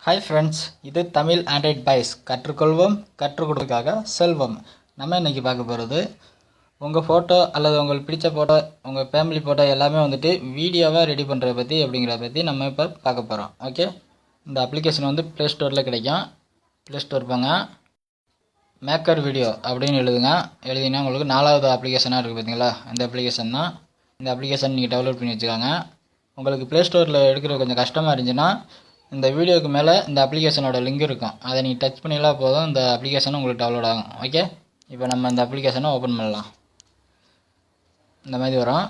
Hi friends, இது Tamil Android boys கற்றுக்கொள்வோம் கற்றுக் கொடுக்காக செல்வம். நம்ம இன்றைக்கி பார்க்க போகிறது உங்கள் ஃபோட்டோ அல்லது உங்களுக்கு பிடிச்ச ஃபோட்டோ, உங்கள் ஃபேமிலி ஃபோட்டோ எல்லாமே வந்துட்டு வீடியோவாக ரெடி பண்ணுறத பற்றி அப்படிங்கிறத பற்றி நம்ம இப்போ பார்க்க போகிறோம். ஓகே, இந்த அப்ளிகேஷன் வந்து ப்ளே ஸ்டோரில் கிடைக்கும். ப்ளே ஸ்டோர் போங்க, மேக்கர் வீடியோ அப்படின்னு எழுதிங்கன்னா உங்களுக்கு 4வது அப்ளிகேஷனாக இருக்குது பார்த்தீங்களா, இந்த அப்ளிகேஷன் தான். இந்த அப்ளிகேஷன் நீங்கள் டவுன்லோட் பண்ணி வச்சுக்கோங்க. உங்களுக்கு ப்ளே ஸ்டோரில் எடுக்கிறது கொஞ்சம் கஷ்டமாக இருந்துச்சுன்னா இந்த வீடியோக்கு மேலே இந்த அப்ளிகேஷனோட லிங்க் இருக்கும், அதை நீங்கள் டச் பண்ணிலாம் போதும், இந்த அப்ளிகேஷன் உங்களுக்கு டவுன்லோட் ஆகும். ஓகே, இப்போ நம்ம இந்த அப்ளிகேஷனை ஓப்பன் பண்ணலாம். இந்த மாதிரி வரும்.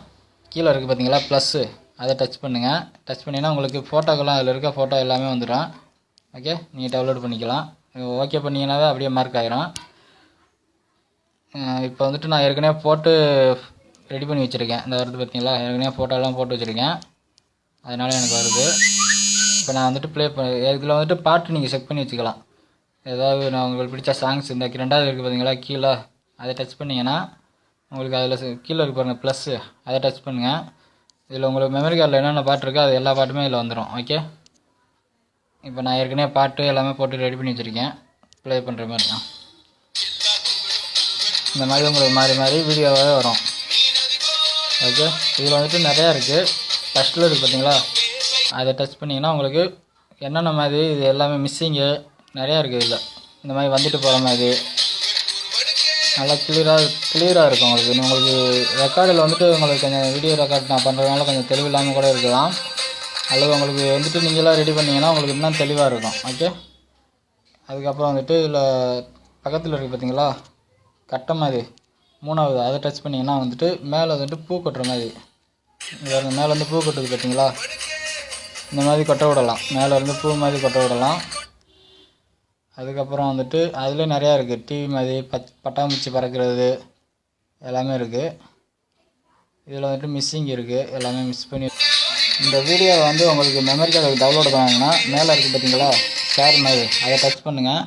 கீழே இருக்குது பார்த்தீங்களா ப்ளஸ்ஸு, அதை டச் பண்ணுங்கள். டச் பண்ணிங்கன்னா உங்களுக்கு ஃபோட்டோக்கெல்லாம் அதில் இருக்க ஃபோட்டோ எல்லாமே வந்துடும். ஓகே, நீங்கள் டவுன்லோட் பண்ணிக்கலாம். ஓகே பண்ணிங்கன்னாவே அப்படியே மார்க் ஆகிரும். இப்போ வந்துட்டு நான் ஏற்கனவே போட்டு ரெடி பண்ணி வச்சுருக்கேன். இந்த வருது பார்த்தீங்களா, ஏற்கனவே ஃபோட்டோலாம் போட்டு வச்சுருக்கேன், அதனால் எனக்கு வருது. இப்போ நான் வந்துட்டு இதில் வந்துட்டு பாட்டு நீங்கள் செக் பண்ணி வச்சுக்கலாம். ஏதாவது நான் உங்களுக்கு பிடிச்ச சாங்ஸ் இந்த 2வது இருக்குது பார்த்தீங்களா கீழே, அதை டச் பண்ணிங்கன்னா உங்களுக்கு அதில் கீழே இருக்கு பாருங்கள் ப்ளஸ்ஸு, அதை டச் பண்ணுங்கள். இதில் உங்களுக்கு மெமரி கார்டில் என்னென்ன பாட்டு இருக்கோ அது எல்லா பாட்டுமே இதில் வந்துடும். ஓகே, இப்போ நான் ஏற்கனவே பாட்டு எல்லாமே போட்டு ரெடி பண்ணி வச்சுருக்கேன், ப்ளே பண்ணுற மாதிரி தான். இந்த மாதிரி உங்களுக்கு மாறி வீடியோவாகவே வரும். ஓகே, இதில் வந்துட்டு நிறையா இருக்குது. ஃபஸ்ட்டில் இருக்குது பார்த்தீங்களா, அதை டச் பண்ணிங்கன்னா உங்களுக்கு என்னென்ன மாதிரி இது எல்லாமே மிஸ்ஸிங்கு நிறையா இருக்குது. இதில் இந்த மாதிரி வந்துட்டு போகிற மாதிரி நல்லா கிளியராக இருக்கும். உங்களுக்கு ரெக்கார்டில் வந்துட்டு உங்களுக்கு கொஞ்சம் வீடியோ ரெக்கார்ட் நான் பண்ணுறதுனால கொஞ்சம் தெளிவில்லாமல் கூட இருக்கலாம், அல்லது உங்களுக்கு வந்துட்டு நீங்களாம் ரெடி பண்ணிங்கன்னா உங்களுக்கு இன்னும் தெளிவாக இருக்கும். ஓகே, அதுக்கப்புறம் வந்துட்டு இதில் பக்கத்தில் இருக்குது பார்த்தீங்களா கட்டை மாதிரி 3வது, அதை டச் பண்ணிங்கன்னா வந்துட்டு மேலே வந்துட்டு பூ கொட்டுற மாதிரி, மேலே வந்து பூ கொட்டுது பார்த்தீங்களா, இந்த மாதிரி கொட்ட விடலாம், மேலேருந்து பூ மாதிரி கொட்ட விடலாம். அதுக்கப்புறம் வந்துட்டு அதில் நிறையா இருக்குது, டிவி மாதிரி பட்டாம்பூச்சி பறக்கிறது எல்லாமே இருக்குது. இதில் வந்துட்டு மிஸ்ஸிங் இருக்குது, எல்லாமே மிஸ் பண்ணி. இந்த வீடியோவை வந்து உங்களுக்கு மெமரி கார்டு டவுன்லோட் பண்ணாங்கன்னா மேலே இருக்குது பார்த்தீங்களா ஷேர் மாதிரி, அதை டச் பண்ணுங்கள்.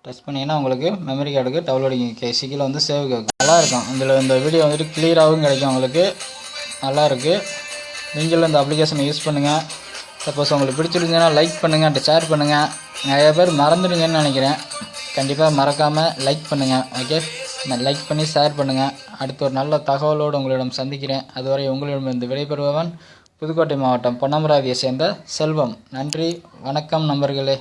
டச் பண்ணிங்கன்னா உங்களுக்கு மெமரி கார்டுக்கு டவுன்லோடிங் கீழே வந்து சேவ் கேட்கும். நல்லாயிருக்கும். இந்த வீடியோ வந்துட்டு கிளியராகவும் கிடைக்கும் உங்களுக்கு, நல்லாயிருக்கு. நீங்களும் இந்த அப்ளிகேஷனை யூஸ் பண்ணுங்கள். சப்போஸ் உங்களுக்கு பிடிச்சிருந்தீங்கன்னா லைக் பண்ணுங்கள், ஷேர் பண்ணுங்கள். நிறைய பேர் மறந்துடுங்கன்னு நினைக்கிறேன், கண்டிப்பாக மறக்காமல் லைக் பண்ணுங்கள். ஓகே, லைக் பண்ணி ஷேர் பண்ணுங்கள். அடுத்த ஒரு நல்ல தகவலோடு உங்களிடம் சந்திக்கிறேன். அதுவரை உங்களிடமிருந்து விடைபெறுபவன் புதுக்கோட்டை மாவட்டம் பொன்னமராவதியை சேர்ந்த செல்வம். நன்றி, வணக்கம் நண்பர்களே.